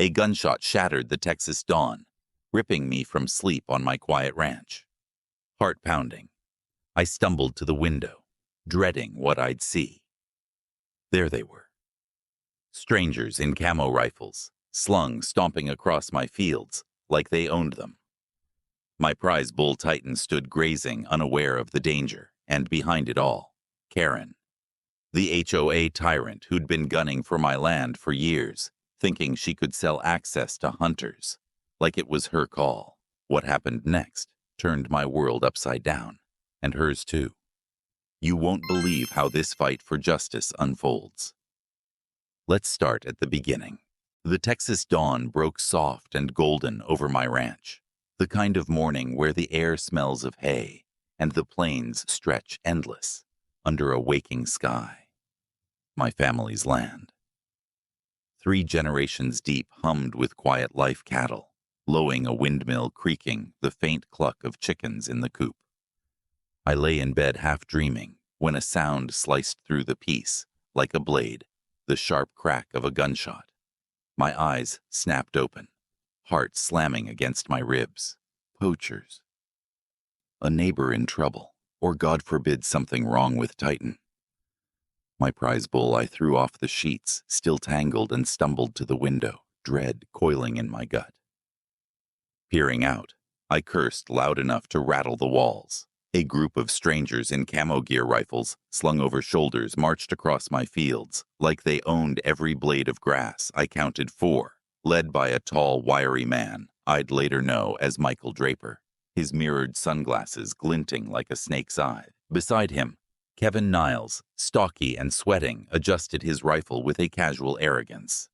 A gunshot shattered the Texas dawn, ripping me from sleep on my quiet ranch. Heart pounding, I stumbled to the window, dreading what I'd see. There they were. Strangers in camo rifles, slung stomping across my fields like they owned them. My prize bull Titan stood grazing, unaware of the danger, and behind it all, Karen, the HOA tyrant who'd been gunning for my land for years, thinking she could sell access to hunters, like it was her call. What happened next turned my world upside down, and hers too. You won't believe how this fight for justice unfolds. Let's start at the beginning. The Texas dawn broke soft and golden over my ranch, the kind of morning where the air smells of hay and the plains stretch endless under a waking sky. My family's land. 3 generations deep hummed with quiet life cattle, lowing a windmill creaking the faint cluck of chickens in the coop. I lay in bed half dreaming when a sound sliced through the peace like a blade, the sharp crack of a gunshot. My eyes snapped open, heart slamming against my ribs. Poachers. A neighbor in trouble, or God forbid something wrong with Titan. My prize bull I threw off the sheets, still tangled, and stumbled to the window, dread coiling in my gut. Peering out, I cursed loud enough to rattle the walls. A group of strangers in camo gear rifles, slung over shoulders, marched across my fields like they owned every blade of grass. I counted 4, led by a tall, wiry man I'd later know as Michael Draper, his mirrored sunglasses glinting like a snake's eye. Beside him, Kevin Niles, stocky and sweating, adjusted his rifle with a casual arrogance.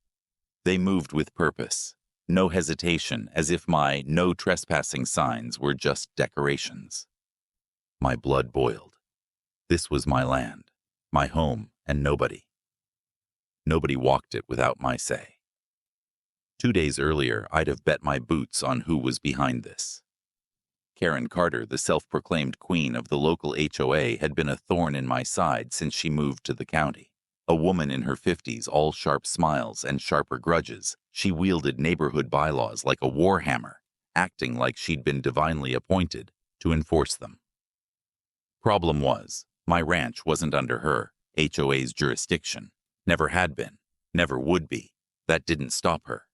They moved with purpose, no hesitation, as if my no trespassing signs were just decorations. My blood boiled. This was my land, my home, and nobody walked it without my say. 2 days earlier, I'd have bet my boots on who was behind this. Karen Carter, the self-proclaimed queen of the local HOA, had been a thorn in my side since she moved to the county. A woman in her 50s, all sharp smiles and sharper grudges, she wielded neighborhood bylaws like a warhammer, acting like she'd been divinely appointed to enforce them. Problem was, my ranch wasn't under her HOA's jurisdiction. Never had been, never would be. That didn't stop her.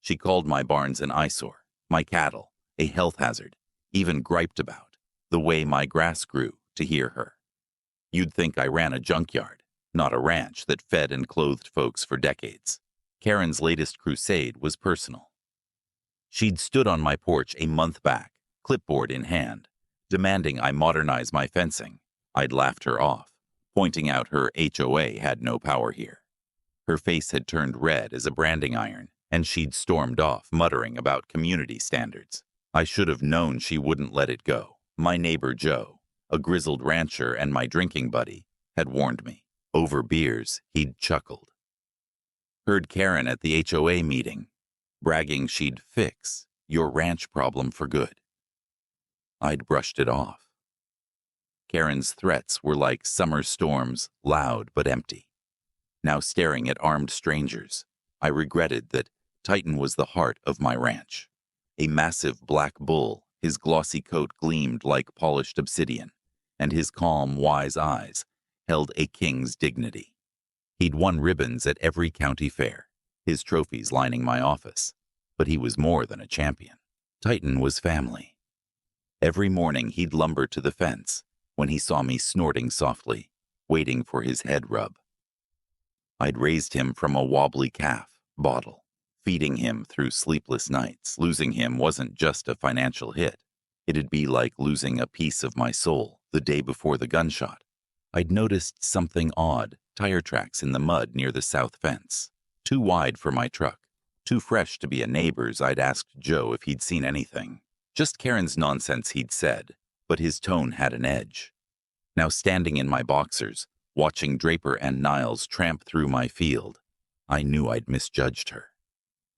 She called my barns an eyesore, my cattle a health hazard, even griped about the way my grass grew to hear her. You'd think I ran a junkyard, not a ranch that fed and clothed folks for decades. Karen's latest crusade was personal. She'd stood on my porch a month back, clipboard in hand, demanding I modernize my fencing. I'd laughed her off, pointing out her HOA had no power here. Her face had turned red as a branding iron, and she'd stormed off, muttering about community standards. I should have known she wouldn't let it go. My neighbor Joe, a grizzled rancher and my drinking buddy, had warned me. Over beers, he'd chuckled. Heard Karen at the HOA meeting, bragging she'd fix your ranch problem for good. I'd brushed it off. Karen's threats were like summer storms, loud but empty. Now staring at armed strangers, I regretted that Titan was the heart of my ranch. A massive black bull, his glossy coat gleamed like polished obsidian, and his calm, wise eyes held a king's dignity. He'd won ribbons at every county fair, his trophies lining my office, but he was more than a champion. Titan was family. Every morning he'd lumber to the fence when he saw me snorting softly, waiting for his head rub. I'd raised him from a wobbly calf bottle, feeding him through sleepless nights. Losing him wasn't just a financial hit. It'd be like losing a piece of my soul the day before the gunshot. I'd noticed something odd, tire tracks in the mud near the south fence. Too wide for my truck, too fresh to be a neighbor's. I'd asked Joe if he'd seen anything. Just Karen's nonsense, he'd said, but his tone had an edge. Now standing in my boxers, watching Draper and Niles tramp through my field, I knew I'd misjudged her.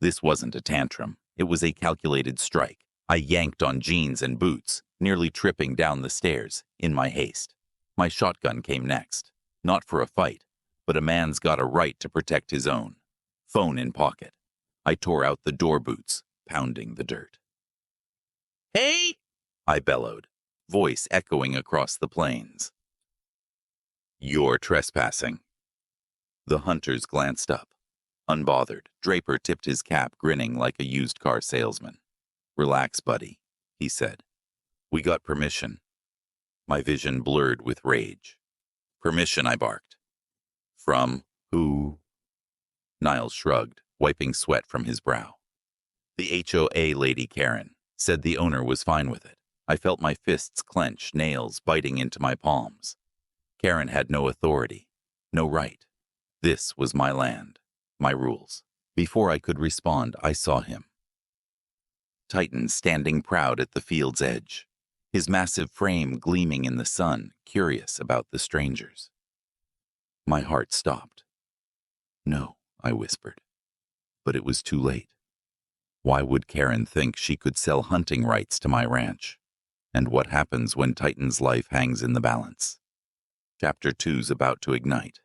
This wasn't a tantrum. It was a calculated strike. I yanked on jeans and boots, nearly tripping down the stairs in my haste. My shotgun came next. Not for a fight, but a man's got a right to protect his own. Phone in pocket. I tore out the door boots, pounding the dirt. "Hey!" I bellowed, voice echoing across the plains. "You're trespassing." The hunters glanced up. Unbothered, Draper tipped his cap, grinning like a used car salesman. "Relax, buddy," he said. "We got permission." My vision blurred with rage. "Permission," I barked. "From who?" Niles shrugged, wiping sweat from his brow. "The HOA lady, Karen, said the owner was fine with it." I felt my fists clench, nails biting into my palms. Karen had no authority, no right. This was my land, my rules. Before I could respond, I saw him. Titan standing proud at the field's edge, his massive frame gleaming in the sun, curious about the strangers. My heart stopped. "No," I whispered. But it was too late. Why would Karen think she could sell hunting rights to my ranch? And what happens when Titan's life hangs in the balance? Chapter 2's about to ignite.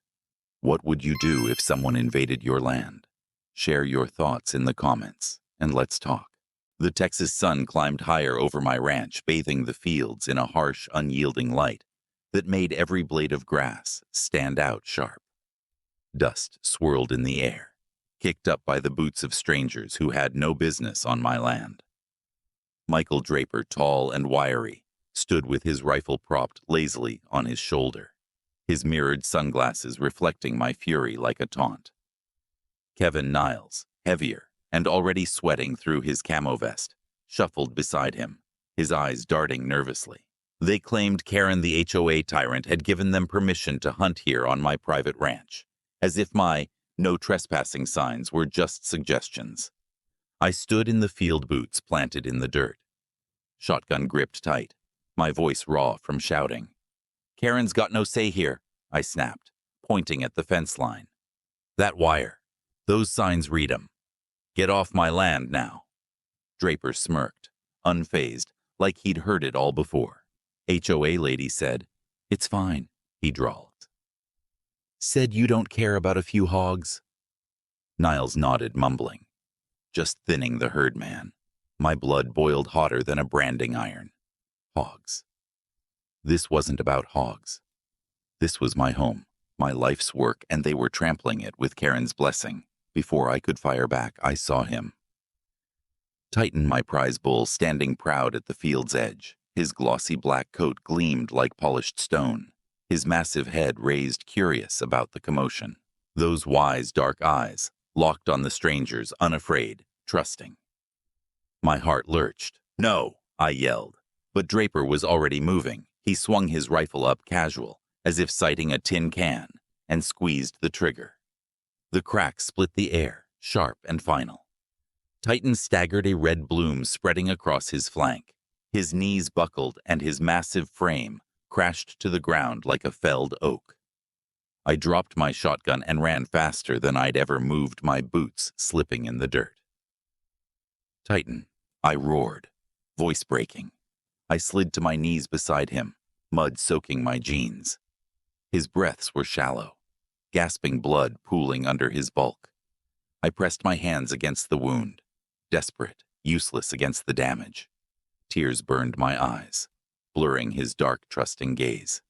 What would you do if someone invaded your land? Share your thoughts in the comments, and let's talk. The Texas sun climbed higher over my ranch, bathing the fields in a harsh, unyielding light that made every blade of grass stand out sharp. Dust swirled in the air, kicked up by the boots of strangers who had no business on my land. Michael Draper, tall and wiry, stood with his rifle propped lazily on his shoulder, his mirrored sunglasses reflecting my fury like a taunt. Kevin Niles, heavier and already sweating through his camo vest, shuffled beside him, his eyes darting nervously. They claimed Karen the HOA tyrant had given them permission to hunt here on my private ranch, as if my "no trespassing" signs were just suggestions. I stood in the field boots planted in the dirt, shotgun gripped tight, my voice raw from shouting. "Karen's got no say here," I snapped, pointing at the fence line. "That wire. Those signs read 'em. Get off my land now." Draper smirked, unfazed, like he'd heard it all before. HOA lady said, "It's fine," he drawled. "Said you don't care about a few hogs?" Niles nodded, mumbling. Just thinning the herd, man. My blood boiled hotter than a branding iron. Hogs. This wasn't about hogs. This was my home, my life's work, and they were trampling it with Karen's blessing. Before I could fire back, I saw him. Titan, my prize bull, standing proud at the field's edge. His glossy black coat gleamed like polished stone, his massive head raised, curious about the commotion. Those wise, dark eyes, locked on the strangers, unafraid, trusting. My heart lurched. "No," I yelled. But Draper was already moving. He swung his rifle up casual, as if sighting a tin can, and squeezed the trigger. The crack split the air, sharp and final. Titan staggered, a red bloom spreading across his flank. His knees buckled and his massive frame crashed to the ground like a felled oak. I dropped my shotgun and ran faster than I'd ever moved, my boots slipping in the dirt. "Titan," I roared, voice breaking. I slid to my knees beside him, mud soaking my jeans. His breaths were shallow, gasping blood pooling under his bulk. I pressed my hands against the wound, desperate, useless against the damage. Tears burned my eyes, blurring his dark, trusting gaze.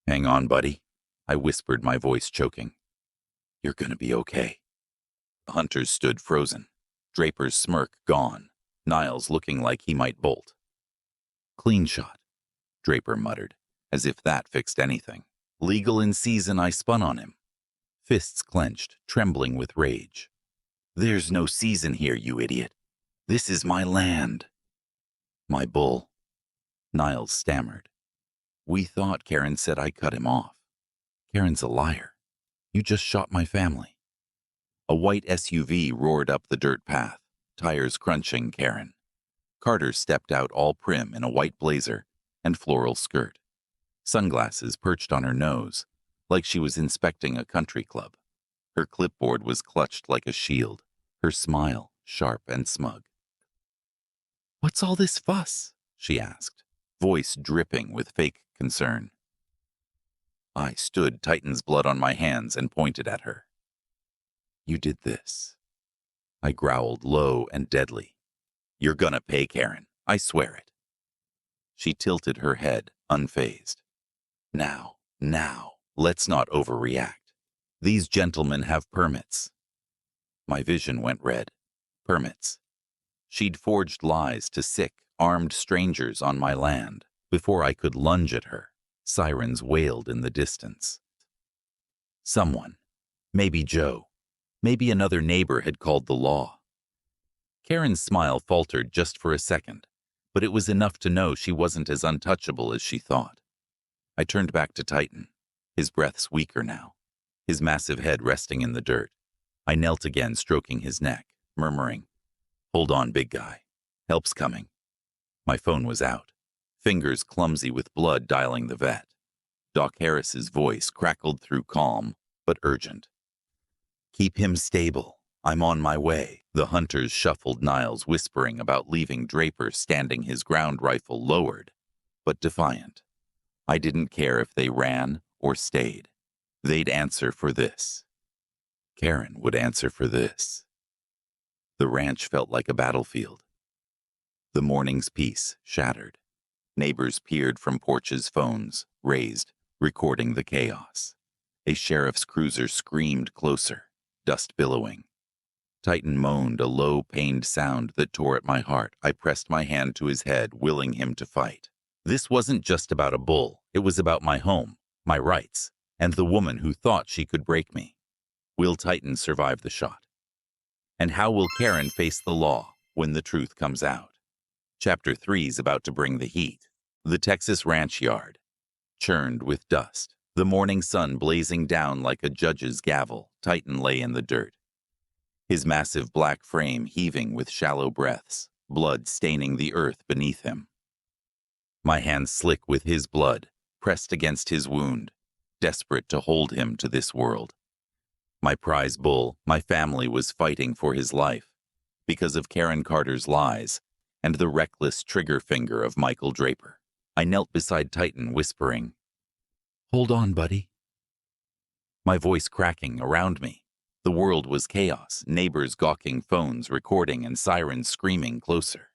"Hang on, buddy," I whispered, my voice choking. "You're gonna be okay." The hunters stood frozen, Draper's smirk gone, Niles looking like he might bolt. "Clean shot," Draper muttered, as if that fixed anything. "Legal in season," I spun on him, fists clenched, trembling with rage. "There's no season here, you idiot. This is my land." "My bull," Niles stammered. "We thought Karen said I cut him off." "Karen's a liar. You just shot my family." A white SUV roared up the dirt path, tires crunching. Karen. Carter stepped out, all prim in a white blazer and floral skirt, sunglasses perched on her nose, like she was inspecting a country club. Her clipboard was clutched like a shield, her smile sharp and smug. "What's all this fuss?" she asked, voice dripping with fake concern. I stood, Titan's blood on my hands, and pointed at her. "You did this." I growled low and deadly. You're gonna pay, Karen. I swear it. She tilted her head, unfazed. Now, let's not overreact. These gentlemen have permits. My vision went red. Permits. She'd forged lies to sick, armed strangers on my land. Before I could lunge at her, sirens wailed in the distance. Someone, maybe Joe, maybe another neighbor had called the law. Karen's smile faltered just for a second, but it was enough to know she wasn't as untouchable as she thought. I turned back to Titan, his breaths weaker now, his massive head resting in the dirt. I knelt again, stroking his neck, murmuring, "Hold on, big guy. Help's coming." My phone was out, fingers clumsy with blood dialing the vet. Doc Harris's voice crackled through calm, but urgent. "Keep him stable. I'm on my way." The hunters shuffled Niles, whispering about leaving Draper standing, his ground rifle lowered, but defiant. I didn't care if they ran or stayed. They'd answer for this. Karen would answer for this. The ranch felt like a battlefield. The morning's peace shattered. Neighbors peered from porches, phones raised, recording the chaos. A sheriff's cruiser screamed closer, dust billowing. Titan moaned, a low, pained sound that tore at my heart. I pressed my hand to his head, willing him to fight. This wasn't just about a bull. It was about my home, my rights, and the woman who thought she could break me. Will Titan survive the shot? And how will Karen face the law when the truth comes out? Chapter 3 is about to bring the heat. The Texas ranch yard, churned with dust. The morning sun blazing down like a judge's gavel. Titan lay in the dirt, his massive black frame heaving with shallow breaths, blood staining the earth beneath him. My hands slick with his blood, pressed against his wound, desperate to hold him to this world. My prize bull, my family, was fighting for his life because of Karen Carter's lies and the reckless trigger finger of Michael Draper. I knelt beside Titan, whispering, "Hold on, buddy." My voice cracking around me. The world was chaos, neighbors gawking, phones recording, and sirens screaming closer.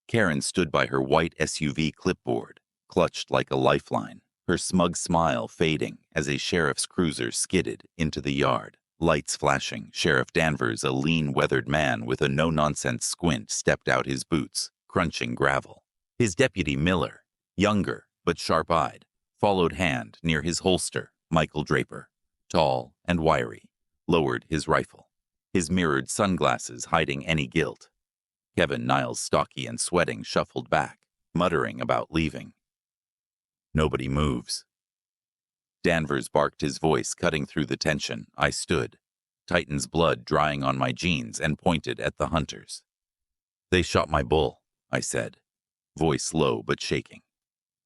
Karen stood by her white SUV clipboard, clutched like a lifeline, her smug smile fading as a sheriff's cruiser skidded into the yard. Lights flashing, Sheriff Danvers, a lean, weathered man with a no-nonsense squint, stepped out, his boots crunching gravel. His deputy, Miller, younger but sharp-eyed, followed, hand near his holster. Michael Draper, tall and wiry, lowered his rifle, his mirrored sunglasses hiding any guilt. Kevin, Niles, stocky and sweating, shuffled back, muttering about leaving. Nobody moves. Danvers barked, his voice cutting through the tension. I stood, Titan's blood drying on my jeans, and pointed at the hunters. "They shot my bull," I said, voice low but shaking.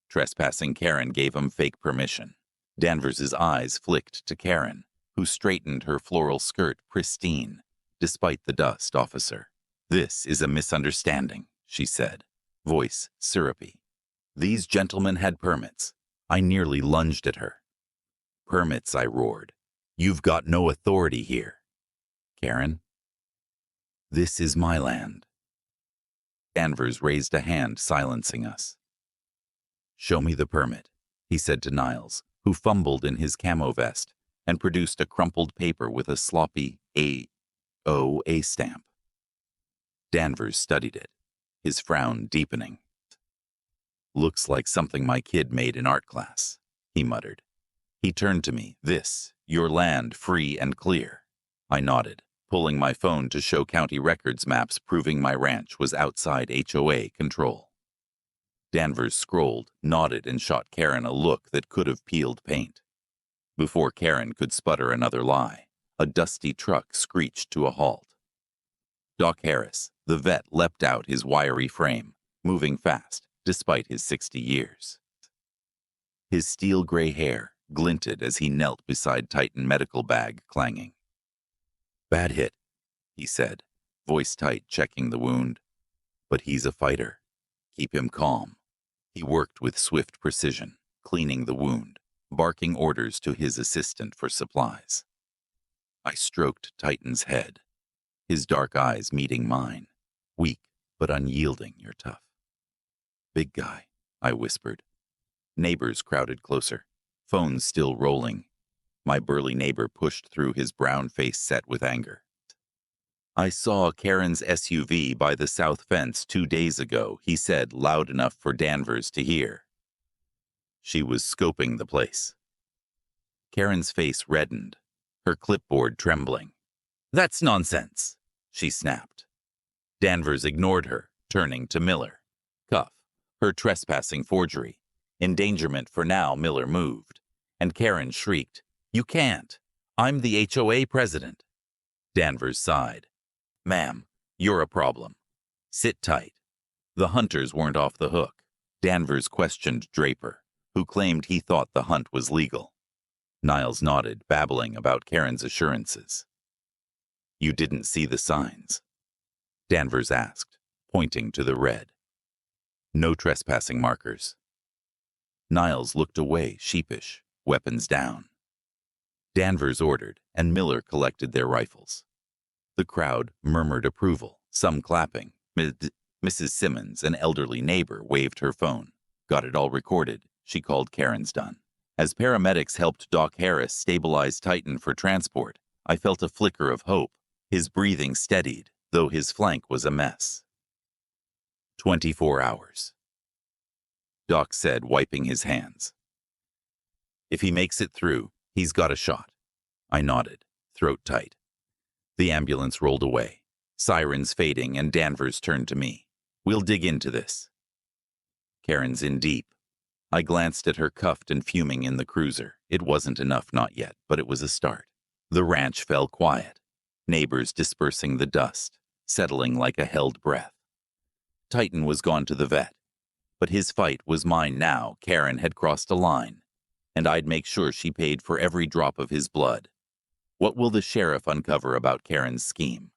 Trespassing Karen gave him fake permission. Danvers's eyes flicked to Karen, who straightened her floral skirt pristine, despite the dust. "Officer, this is a misunderstanding," she said, voice syrupy. "These gentlemen had permits." I nearly lunged at her. "Permits," I roared. "You've got no authority here." "Karen, this is my land." Danvers raised a hand, silencing us. "Show me the permit," he said to Niles, who fumbled in his camo vest and produced a crumpled paper with a sloppy HOA stamp. Danvers studied it, his frown deepening. "Looks like something my kid made in art class," he muttered. He turned to me. "This, your land, free and clear." I nodded, pulling my phone to show county records maps proving my ranch was outside HOA control. Danvers scrolled, nodded, and shot Karen a look that could have peeled paint. Before Karen could sputter another lie, a dusty truck screeched to a halt. Doc Harris, the vet, leapt out, his wiry frame moving fast despite his 60 years. His steel-gray hair glinted as he knelt beside Titan, medical bag clanging. "Bad hit," he said, voice tight, checking the wound. "But he's a fighter. Keep him calm." He worked with swift precision, cleaning the wound, barking orders to his assistant for supplies. I stroked Titan's head. his dark eyes meeting mine. Weak, but unyielding, you're tough. Big guy, I whispered. Neighbors crowded closer, phones still rolling. My burly neighbor pushed through, his brown face set with anger. I saw Karen's SUV by the south fence 2 days ago, he said, loud enough for Danvers to hear. She was scoping the place. Karen's face reddened, her clipboard trembling. That's nonsense, she snapped. Danvers ignored her, turning to Miller. Cuff, her trespassing forgery. Endangerment for now, Miller moved. And Karen shrieked, You can't. I'm the HOA president. Danvers sighed. Ma'am, you're a problem. Sit tight. The hunters weren't off the hook. Danvers questioned Draper, who claimed he thought the hunt was legal. Niles nodded, babbling about Karen's assurances. You didn't see the signs? Danvers asked, pointing to the red. No trespassing markers. Niles looked away, sheepish, weapons down. Danvers ordered, and Miller collected their rifles. The crowd murmured approval, some clapping. Mrs. Simmons, an elderly neighbor, waved her phone. Got it all recorded, she called Karen's done. As paramedics helped Doc Harris stabilize Titan for transport, I felt a flicker of hope. His breathing steadied, though his flank was a mess. 24 hours. Doc said, wiping his hands. If he makes it through, he's got a shot. I nodded, throat tight. The ambulance rolled away, sirens fading, and Danvers turned to me. We'll dig into this. Karen's in deep. I glanced at her, cuffed and fuming in the cruiser. It wasn't enough, not yet, but it was a start. The ranch fell quiet, neighbors dispersing the dust, settling like a held breath. Titan was gone to the vet, but his fight was mine now. Karen had crossed a line, and I'd make sure she paid for every drop of his blood. What will the sheriff uncover about Karen's scheme?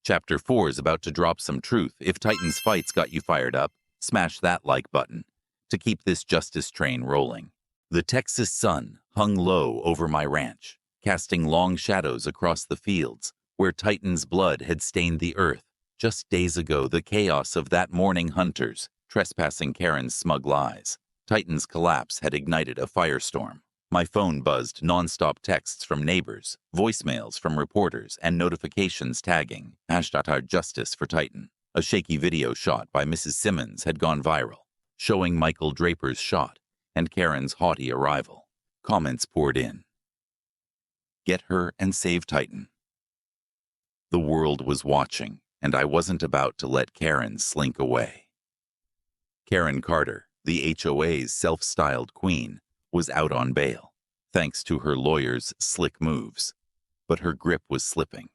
Chapter 4 is about to drop some truth. If Titan's fights got you fired up, smash that like button to keep this justice train rolling. The Texas sun hung low over my ranch, casting long shadows across the fields where Titan's blood had stained the earth. Just days ago, the chaos of that morning, hunters trespassing Karen's smug lies. Titan's collapse had ignited a firestorm. My phone buzzed, nonstop texts from neighbors, voicemails from reporters, and notifications tagging #Justice for Titan. A shaky video shot by Mrs. Simmons had gone viral, showing Michael Draper's shot and Karen's haughty arrival. Comments poured in. Get her and save Titan. The world was watching, and I wasn't about to let Karen slink away. Karen Carter, the HOA's self-styled queen, was out on bail, thanks to her lawyer's slick moves, but her grip was slipping.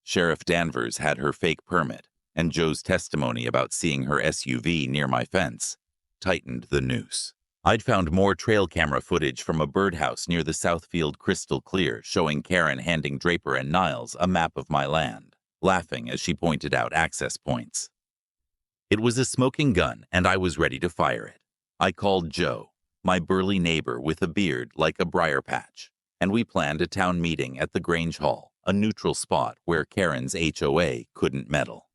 Sheriff Danvers had her fake permit, and Joe's testimony about seeing her SUV near my fence tightened the noose. I'd found more trail camera footage from a birdhouse near the Southfield crystal clear, showing Karen handing Draper and Niles a map of my land, laughing as she pointed out access points. It was a smoking gun, and I was ready to fire it. I called Joe, my burly neighbor with a beard like a briar patch, and we planned a town meeting at the Grange Hall, a neutral spot where Karen's HOA couldn't meddle.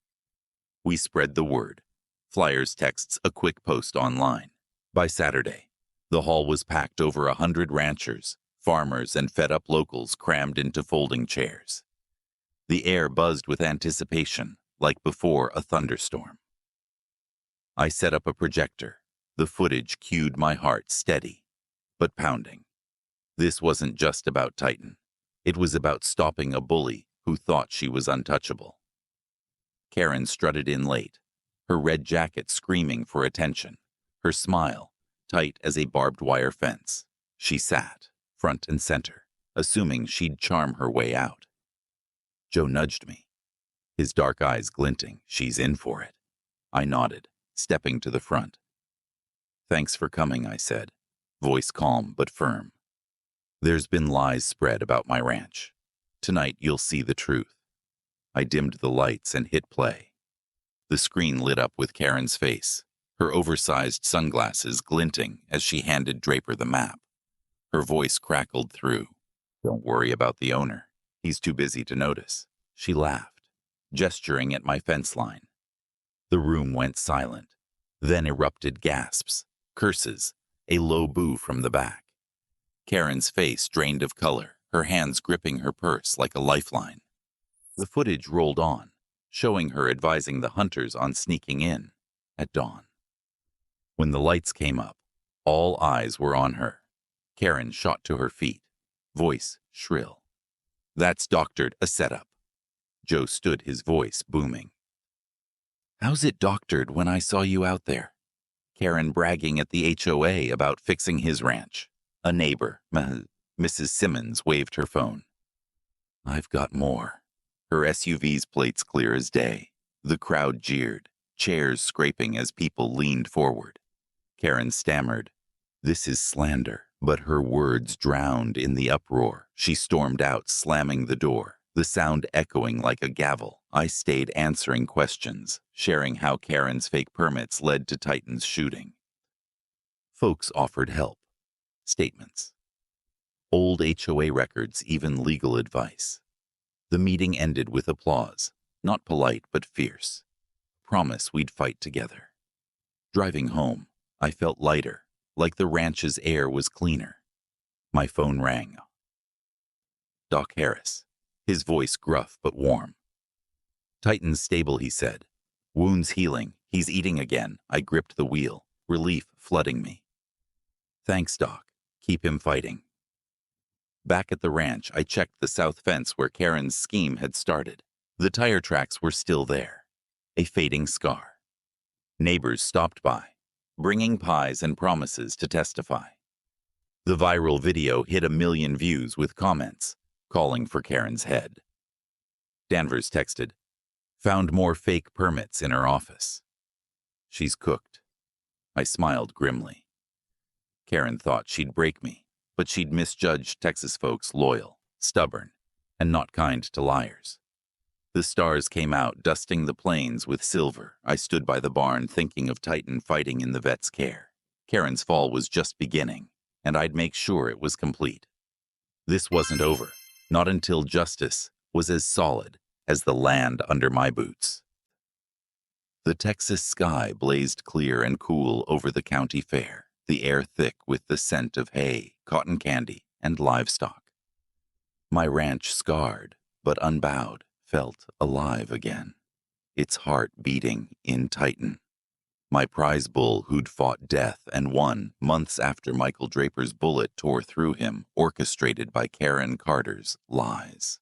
We spread the word. Flyers, texts, a quick post online. By Saturday, the hall was packed. Over 100 ranchers, farmers, and fed-up locals crammed into folding chairs. The air buzzed with anticipation, like before a thunderstorm. I set up a projector. The footage cued my heart, steady, but pounding. This wasn't just about Titan. It was about stopping a bully who thought she was untouchable. Karen strutted in late, her red jacket screaming for attention, her smile tight as a barbed wire fence. She sat, front and center, assuming she'd charm her way out. Joe nudged me, his dark eyes glinting. She's in for it. I nodded, stepping to the front. Thanks for coming, I said, voice calm but firm. There's been lies spread about my ranch. Tonight you'll see the truth. I dimmed the lights and hit play. The screen lit up with Karen's face, her oversized sunglasses glinting as she handed Draper the map. Her voice crackled through. Don't worry about the owner. He's too busy to notice. She laughed, gesturing at my fence line. The room went silent. Then erupted gasps, curses, a low boo from the back. Karen's face drained of color, her hands gripping her purse like a lifeline. The footage rolled on, showing her advising the hunters on sneaking in at dawn. When the lights came up, all eyes were on her. Karen shot to her feet, voice shrill. "That's doctored a setup." Joe stood, his voice booming. "How's it doctored when I saw you out there?" Karen bragging at the HOA about fixing his ranch. A neighbor, Mrs. Simmons, waved her phone. "I've got more." Her SUV's plates clear as day. The crowd jeered, chairs scraping as people leaned forward. Karen stammered, "This is slander," but her words drowned in the uproar. She stormed out, slamming the door, the sound echoing like a gavel. I stayed answering questions, sharing how Karen's fake permits led to Titan's shooting. Folks offered help, statements, old HOA records, even legal advice. The meeting ended with applause, not polite but fierce. Promise we'd fight together. Driving home, I felt lighter, like the ranch's air was cleaner. My phone rang. Doc Harris, his voice gruff but warm. "Titan's stable," he said. "Wounds healing. He's eating again." I gripped the wheel, relief flooding me. "Thanks, Doc. Keep him fighting." Back at the ranch, I checked the south fence where Karen's scheme had started. The tire tracks were still there, a fading scar. Neighbors stopped by, bringing pies and promises to testify. The viral video hit 1 million views with comments, calling for Karen's head. Danvers texted, "Found more fake permits in her office." "She's cooked." I smiled grimly. Karen thought she'd break me, but she'd misjudged Texas folks loyal, stubborn, and not kind to liars. The stars came out, dusting the plains with silver. I stood by the barn, thinking of Titan fighting in the vet's care. Karen's fall was just beginning, and I'd make sure it was complete. This wasn't over, not until justice was as solid as the land under my boots. The Texas sky blazed clear and cool over the county fair, the air thick with the scent of hay, cotton candy, and livestock. My ranch, scarred but unbowed, felt alive again, its heart beating in Titan. My prize bull who'd fought death and won months after Michael Draper's bullet tore through him, orchestrated by Karen Carter's lies.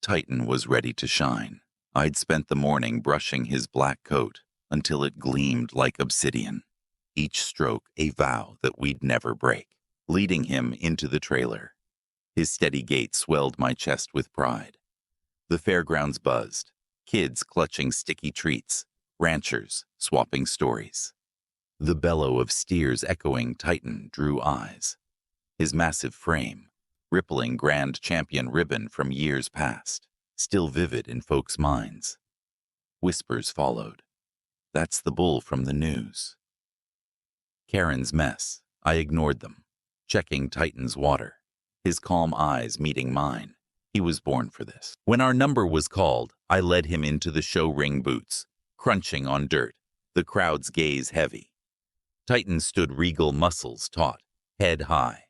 Titan was ready to shine. I'd spent the morning brushing his black coat until it gleamed like obsidian, each stroke a vow that we'd never break. Leading him into the trailer, his steady gait swelled my chest with pride. The fairgrounds buzzed, kids clutching sticky treats, ranchers swapping stories. The bellow of steers echoing Titan drew eyes. His massive frame, rippling grand champion ribbon from years past, still vivid in folks' minds. Whispers followed. "That's the bull from the news." Karen's mess, I ignored them, checking Titan's water, his calm eyes meeting mine. He was born for this. When our number was called, I led him into the show ring boots, crunching on dirt, the crowd's gaze heavy. Titan stood regal, muscles taut, head high.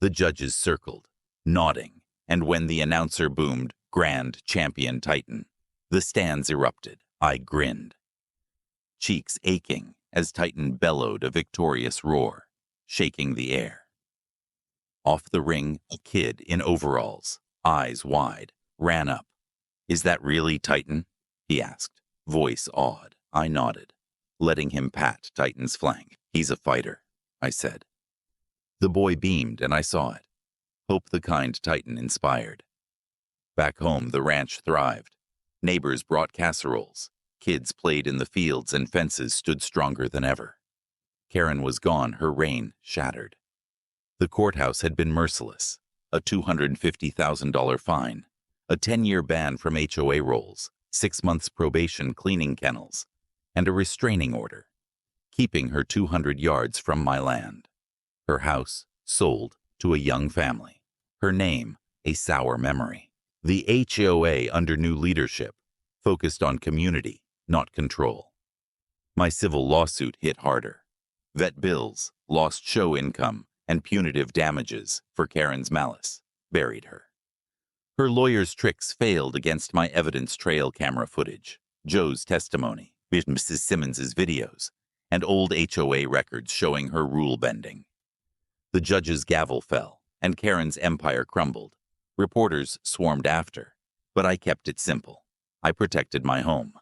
The judges circled, nodding, and when the announcer boomed, "Grand Champion Titan," the stands erupted. I grinned, cheeks aching as Titan bellowed a victorious roar, shaking the air. Off the ring, a kid in overalls, eyes wide, ran up. "Is that really Titan?" he asked, voice awed. I nodded, letting him pat Titan's flank. "He's a fighter," I said. The boy beamed, and I saw it. Hope the kind Titan inspired. Back home, the ranch thrived. Neighbors brought casseroles. Kids played in the fields, and fences stood stronger than ever. Karen was gone, her reign shattered. The courthouse had been merciless. A $250,000 fine, a 10-year ban from HOA rolls, 6 months probation cleaning kennels, and a restraining order, keeping her 200 yards from my land. Her house sold to a young family. Her name, a sour memory. The HOA under new leadership focused on community, not control. My civil lawsuit hit harder. Vet bills, lost show income, and punitive damages for Karen's malice buried her. Her lawyer's tricks failed against my evidence trail camera footage, Joe's testimony, Mrs. Simmons's videos, and old HOA records showing her rule bending. The judge's gavel fell, and Karen's empire crumbled. Reporters swarmed after, but I kept it simple. I protected my home.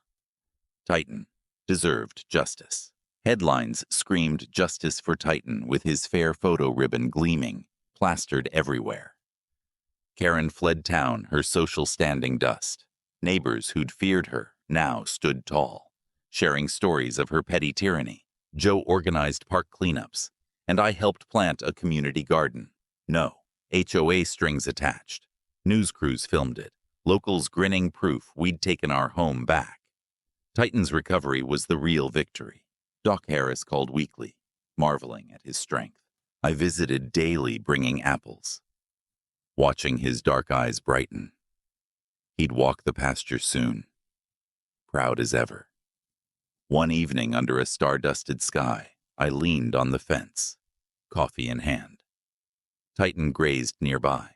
Titan deserved justice. Headlines screamed justice for Titan with his fair photo ribbon gleaming, plastered everywhere. Karen fled town, her social standing dust. Neighbors who'd feared her now stood tall, sharing stories of her petty tyranny. Joe organized park cleanups, and I helped plant a community garden. No HOA strings attached. News crews filmed it, locals grinning proof we'd taken our home back. Titan's recovery was the real victory. Doc Harris called weekly, marveling at his strength. I visited daily bringing apples, watching his dark eyes brighten. He'd walk the pasture soon, proud as ever. One evening under a star-dusted sky, I leaned on the fence, coffee in hand. Titan grazed nearby,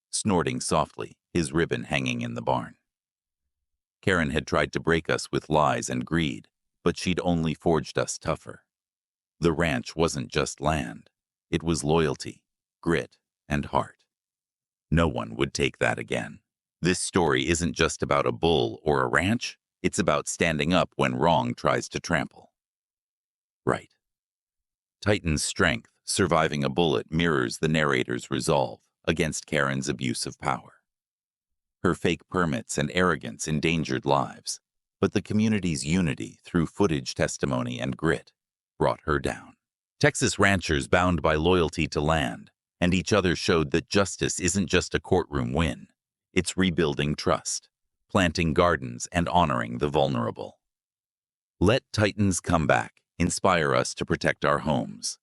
snorting softly, his ribbon hanging in the barn. Karen had tried to break us with lies and greed, but she'd only forged us tougher. The ranch wasn't just land. It was loyalty, grit, and heart. No one would take that again. This story isn't just about a bull or a ranch. It's about standing up when wrong tries to trample. Right. Titan's strength, surviving a bullet, mirrors the narrator's resolve against Karen's abuse of power. Her fake permits and arrogance endangered lives, but the community's unity through footage, testimony, and grit brought her down. Texas ranchers bound by loyalty to land and each other showed that justice isn't just a courtroom win. It's rebuilding trust, planting gardens, and honoring the vulnerable. Let Titans come back, inspire us to protect our homes,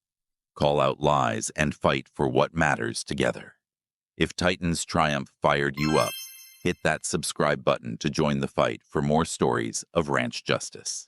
call out lies, and fight for what matters together. If Titan's triumph fired you up, hit that subscribe button to join the fight for more stories of ranch justice.